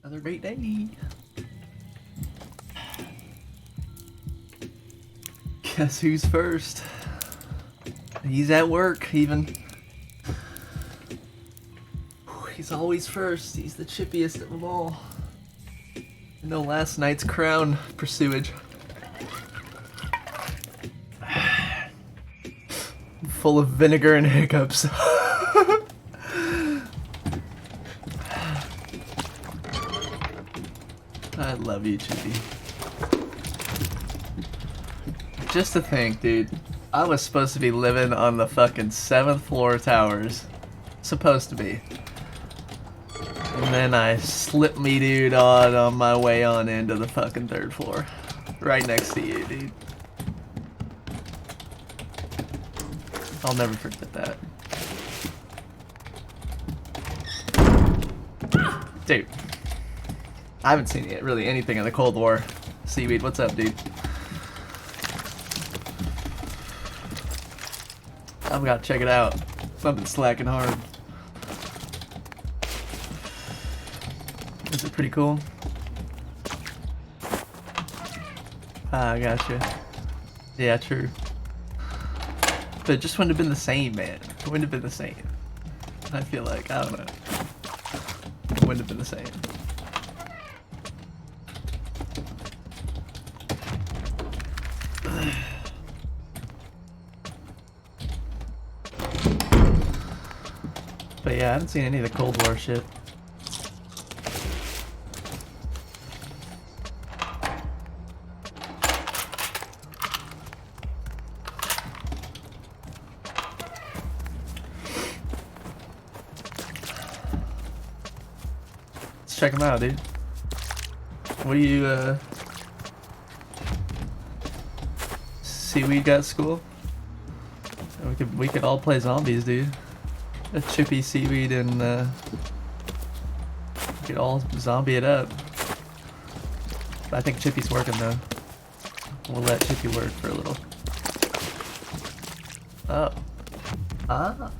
Another great day. Guess who's first? He's at work, even. He's always first. He's the chippiest of them all. No last night's crown pursuage. Full of vinegar and hiccups. I love you, Chippy. Just to think, dude. I was supposed to be living on the fucking 7th floor towers. Supposed to be. And then I slipped me, dude, on my way on into the fucking 3rd floor. Right next to you, dude. I'll never forget that. Dude. I haven't seen really anything in the Cold War. Seaweed, what's up, dude? I've got to check it out. I've been slacking hard. Is it pretty cool? Ah, I gotcha. Yeah, true. But it just wouldn't have been the same, man. It wouldn't have been the same. I feel like, I don't know. It wouldn't have been the same. But yeah, I haven't seen any of the Cold War shit. Let's check them out, dude. What do you, Seaweed got school? We could all play zombies, dude. A Chippy, Seaweed, and we could all zombie it up. But I think Chippy's working though. We'll let Chippy work for a little. Oh. Ah.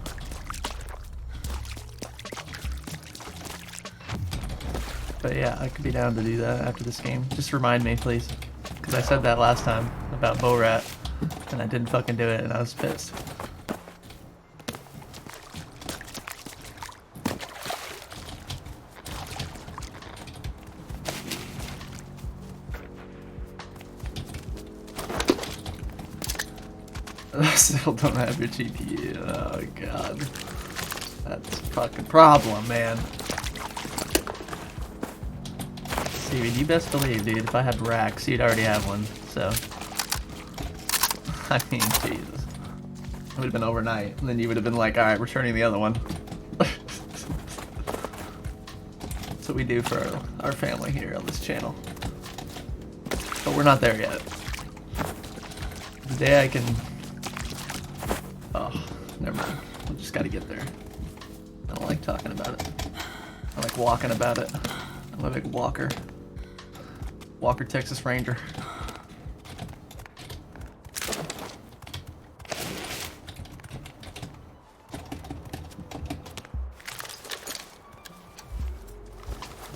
But yeah, I could be down to do that after this game. Just remind me, please. Because I said that last time about Bo-Rat, and I didn't fucking do it, and I was pissed. I still don't have your GPU. Oh god. That's a fucking problem, man. Steven, you best believe, dude, if I had racks, you'd already have one, so. I mean, Jesus. It would have been overnight, and then you would have been like, alright, we're turning the other one. That's what we do for our family here on this channel. But we're not there yet. The day I can... Oh, never mind. We just gotta get there. I don't like talking about it. I like walking about it. I'm a big walker. Walker, Texas Ranger.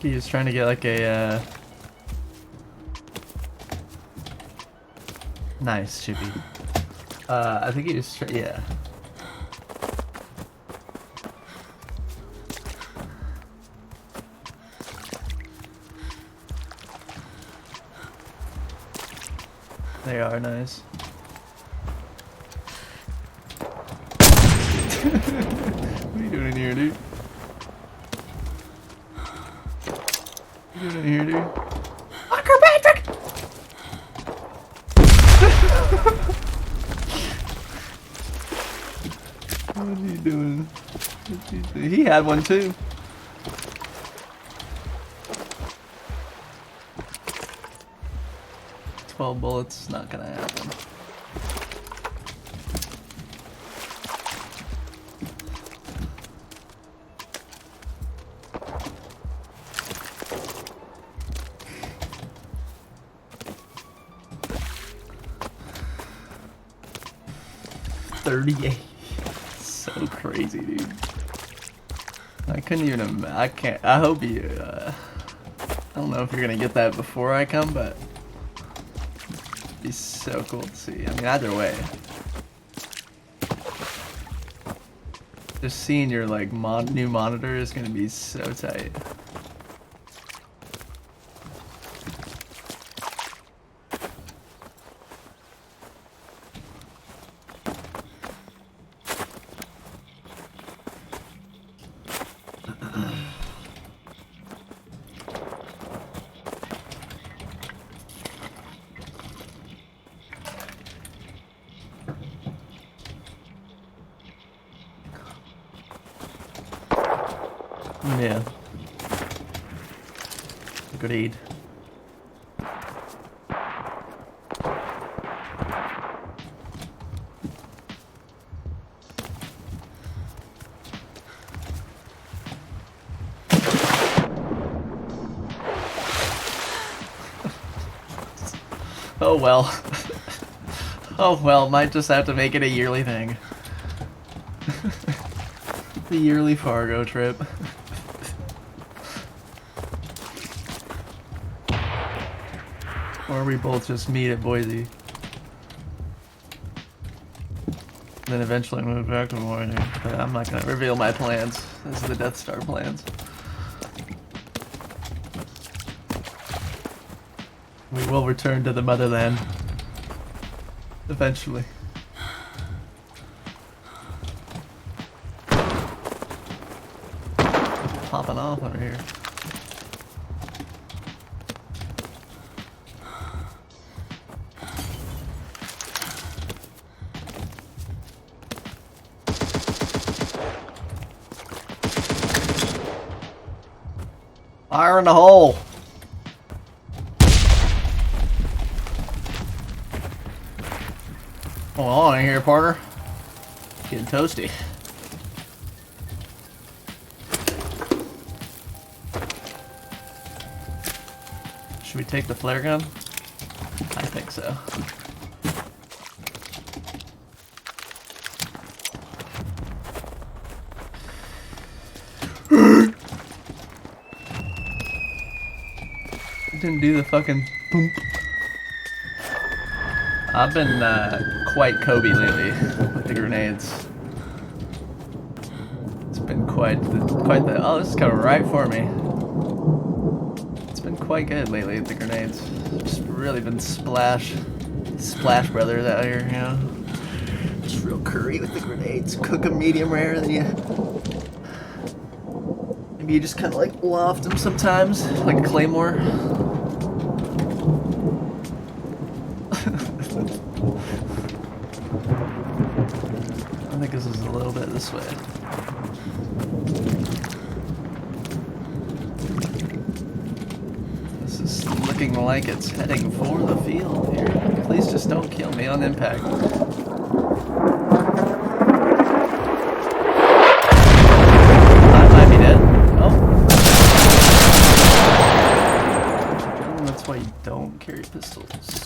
He was trying to get like a, nice, Chippy. I think he was, yeah. They are nice. What are you doing in here, dude? What are you doing in here, dude? Walker Patrick! What are you doing? He had one too. Bullets, not gonna happen. $38. So crazy, dude. I couldn't even. I can't. I hope you. I don't know if you're gonna get that before I come, but it'd be so cool to see. I mean, either way. Just seeing your like new monitor is gonna be so tight. Yeah. Agreed. Oh well. Oh well, might just have to make it a yearly thing. The yearly Fargo trip. Or we both just meet at Boise. Then eventually move back to Boise. But I'm not gonna reveal my plans. This is the Death Star plans. We will return to the motherland. Eventually. Popping off over here. Fire in the hole! Hold on in here, partner. Getting toasty. Should we take the flare gun? I think so. Didn't do the fucking boom. I've been quite Kobe lately with the grenades. It's been quite the. Oh, this is coming right for me. It's been quite good lately with the grenades. Just really been splash brothers out here, you know. Just real curry with the grenades. Cook them medium rare, then you. Maybe you just kind of like loft them sometimes, like a claymore. I think this is a little bit this way. This is looking like it's heading for the field here. Please just don't kill me on impact. I might be dead. Oh. That's why you don't carry pistols.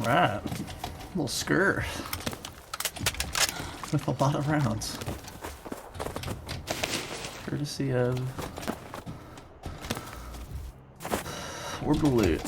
Alright, a little skirt with a lot of rounds, courtesy of Orbital Loot.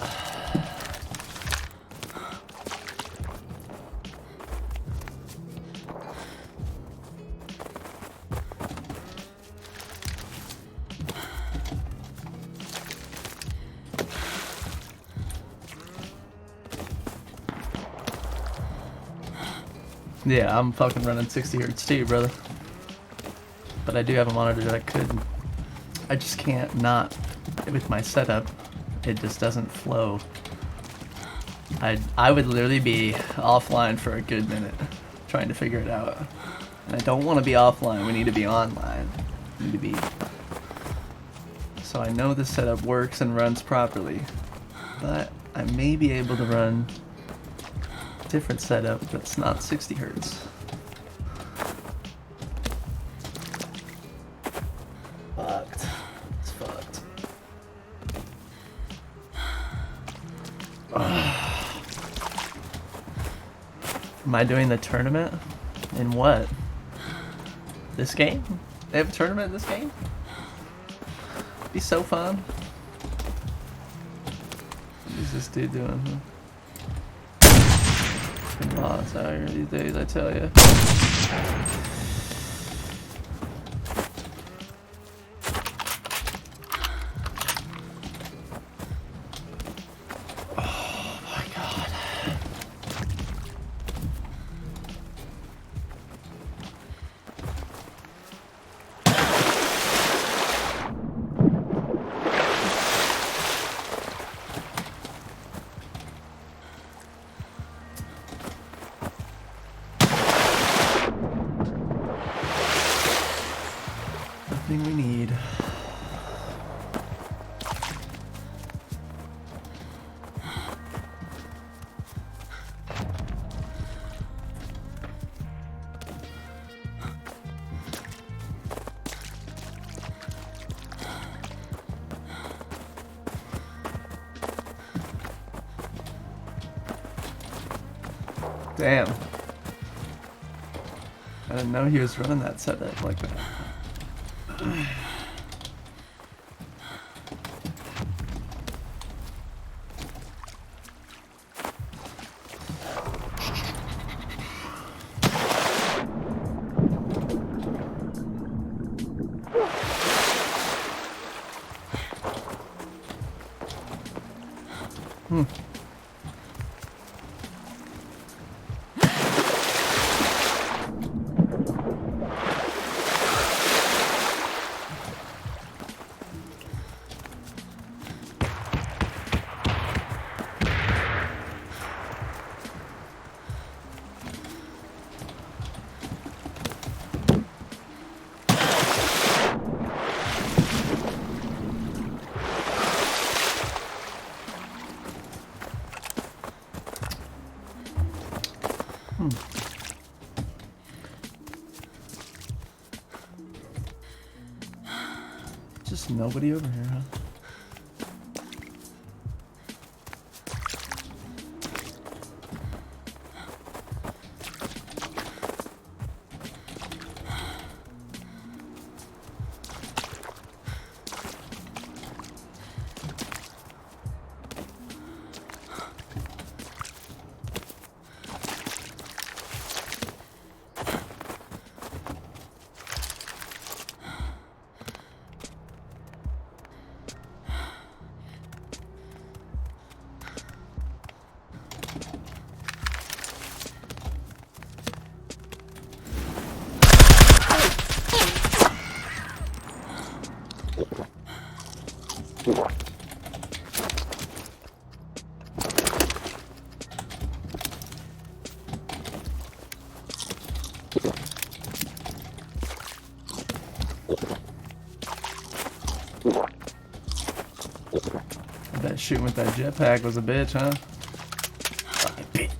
Yeah, I'm fucking running 60 hertz too, brother. But I do have a monitor that I just can't not, with my setup, it just doesn't flow. I would literally be offline for a good minute, trying to figure it out. And I don't want to be offline, we need to be online. We need to be... So I know the setup works and runs properly, but I may be able to run different setup that's not 60 hertz. Fucked. It's fucked. Am I doing the tournament? In what? This game? They have a tournament in this game? Be so fun. What is this dude doing? Fucking bots out here these days, I tell you. Nothing we need. Damn. I didn't know he was running that setup like that. Just nobody over here, huh? I bet shooting with that jetpack was a bitch, huh? Fucking bitch.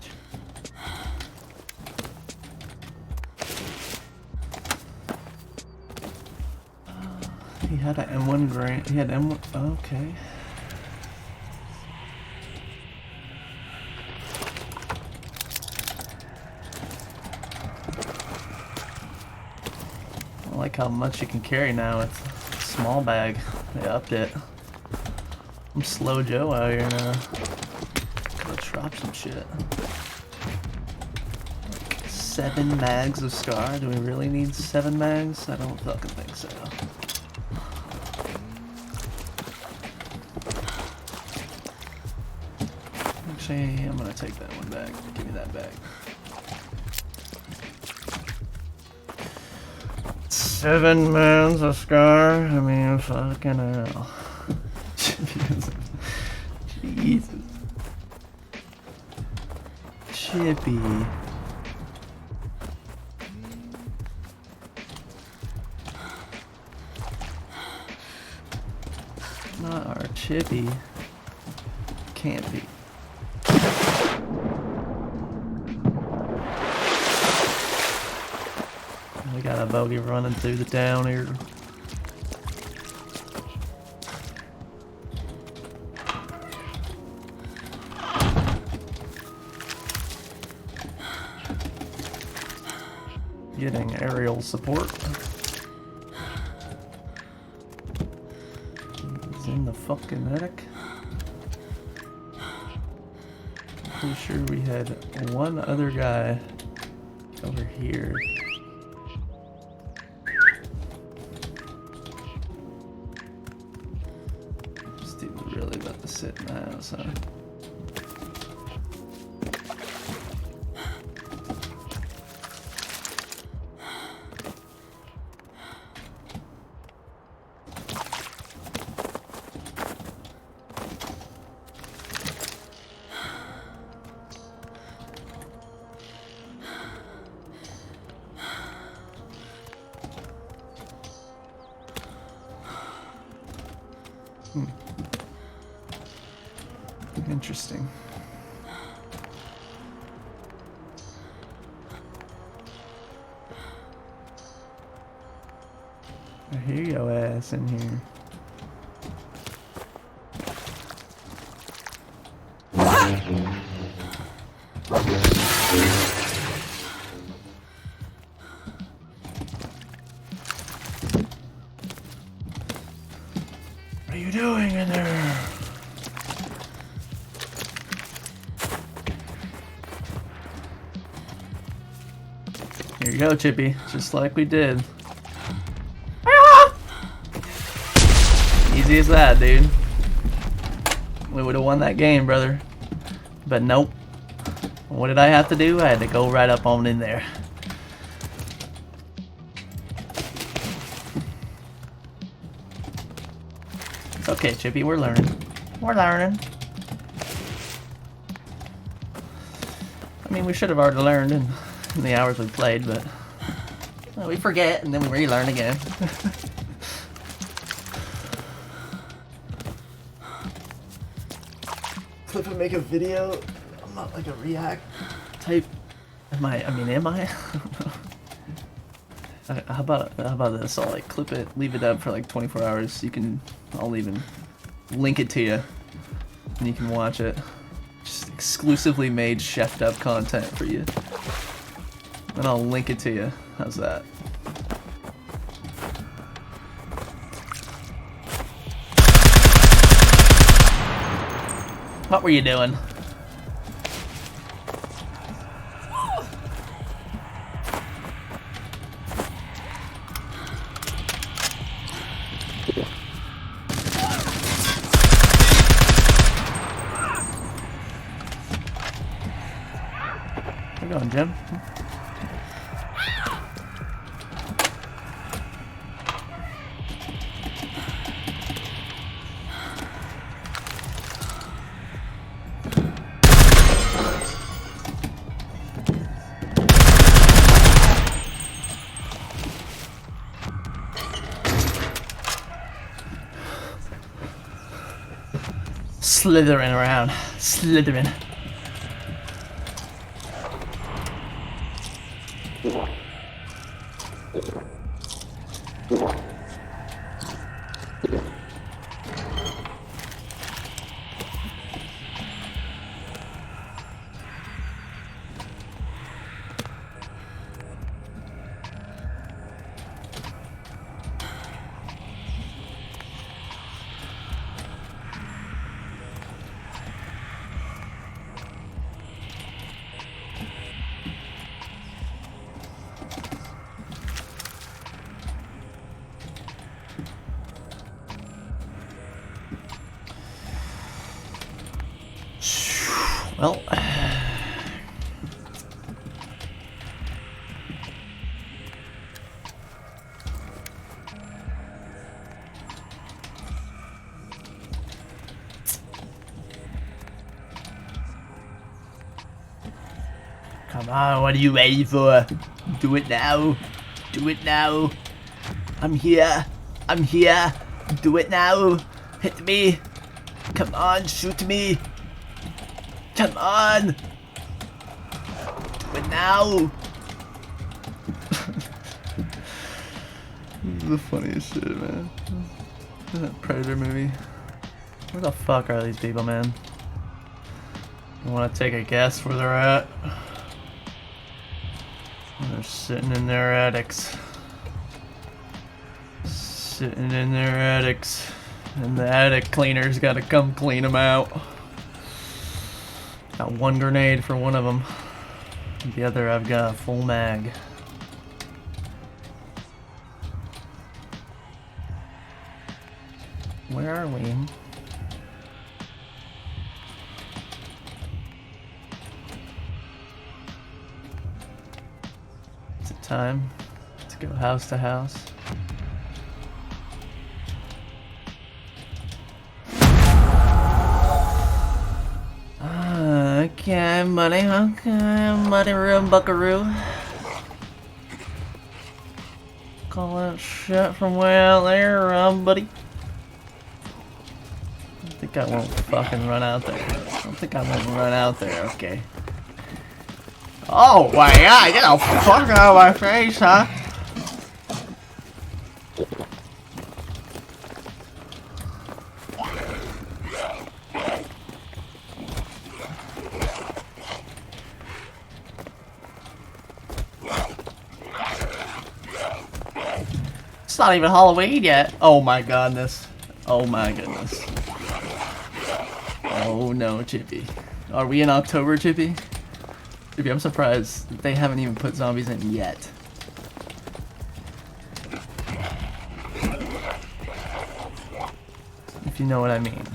He had an M1 grant. He had M1. Okay. I like how much you can carry now. It's a small bag. They upped it. I'm Slow Joe out here now. Gotta drop some shit. 7 mags of Scar? Do we really need 7 mags? I don't fucking think so. Actually, I'm gonna take that one back. Give me that back. 7 mags of Scar? I mean, fucking hell. Jesus. Chippy. Not our Chippy. Can't be. We got a bogey running through the town here. getting aerial support. He's in the fucking medic. Pretty sure we had one other guy over here. This dude was really about to sit in the house, huh? Interesting. I hear your ass in here. What are you doing in there? Here you go, Chippy. Just like we did. Ah! Easy as that, dude. We would have won that game, brother. But nope. What did I have to do? I had to go right up on in there. It's okay, Chippy. We're learning. We're learning. I mean, we should have already learned in the hours we played, but well, we forget and then we relearn again. Clip and make a video. I'm not like a React type. Am I? How about this? I'll like clip it, leave it up for like 24 hours. I'll even link it to you, and you can watch it. Just exclusively made, chefed up content for you. And I'll link it to you. How's that? What were you doing? Where you going, Jim? Slithering around. Slithering. Well, come on, what are you waiting for? Do it now. Do it now. I'm here. I'm here. Do it now. Hit me. Come on, shoot me. Come on! Do it now! This is the funniest shit, man. That Predator movie. Where the fuck are these people, man? You wanna take a guess where they're at? I'm gonna They're sitting in their attics. Sitting in their attics. And the attic cleaner's gotta come clean them out. Got one grenade for one of them. The other I've got a full mag. Where are we? Is it time to go house to house? Okay, buddy. Okay, buddy-roo, buckaroo. Call that shit from way out there, buddy. I think I won't fucking run out there. I don't think I won't run out there, okay. Oh my god, get the fuck out of my face, huh? It's not even Halloween yet. Oh my goodness. Oh my goodness. Oh no, Chippy. Are we in October, Chippy? Chippy, I'm surprised they haven't even put zombies in yet. If you know what I mean.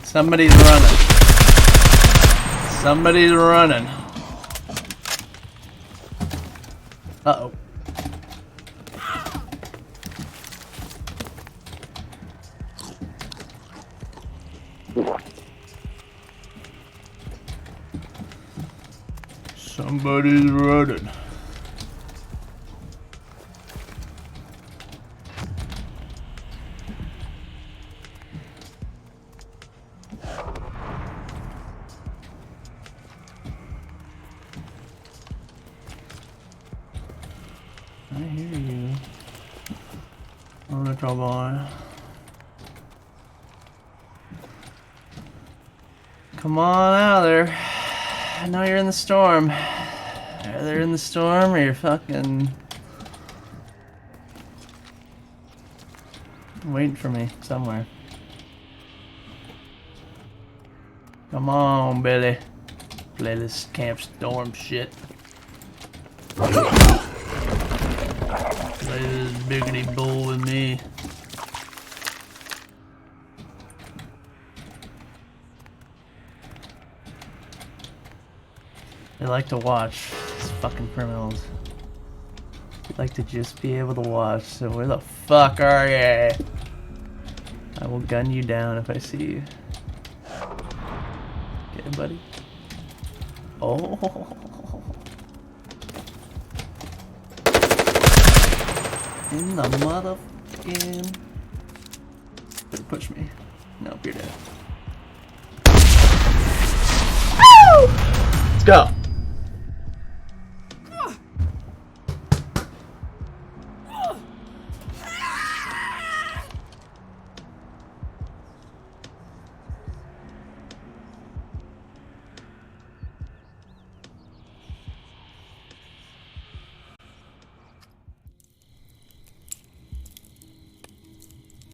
Somebody's running. Somebody's running. Uh-oh. Somebody's running. I hear you. Oh, little boy. Come on out of there. I know you're in the storm. Either in the storm or you're fucking waiting for me somewhere. Come on, Billy. Play this Camp Storm shit. Play this biggity bull with me. They like to watch, these fucking criminals. They like to just be able to watch, so where the fuck are you? I will gun you down if I see you. Okay, buddy. Oh. In the motherfucking... Better push me. Nope, you're dead. Woo! Let's go.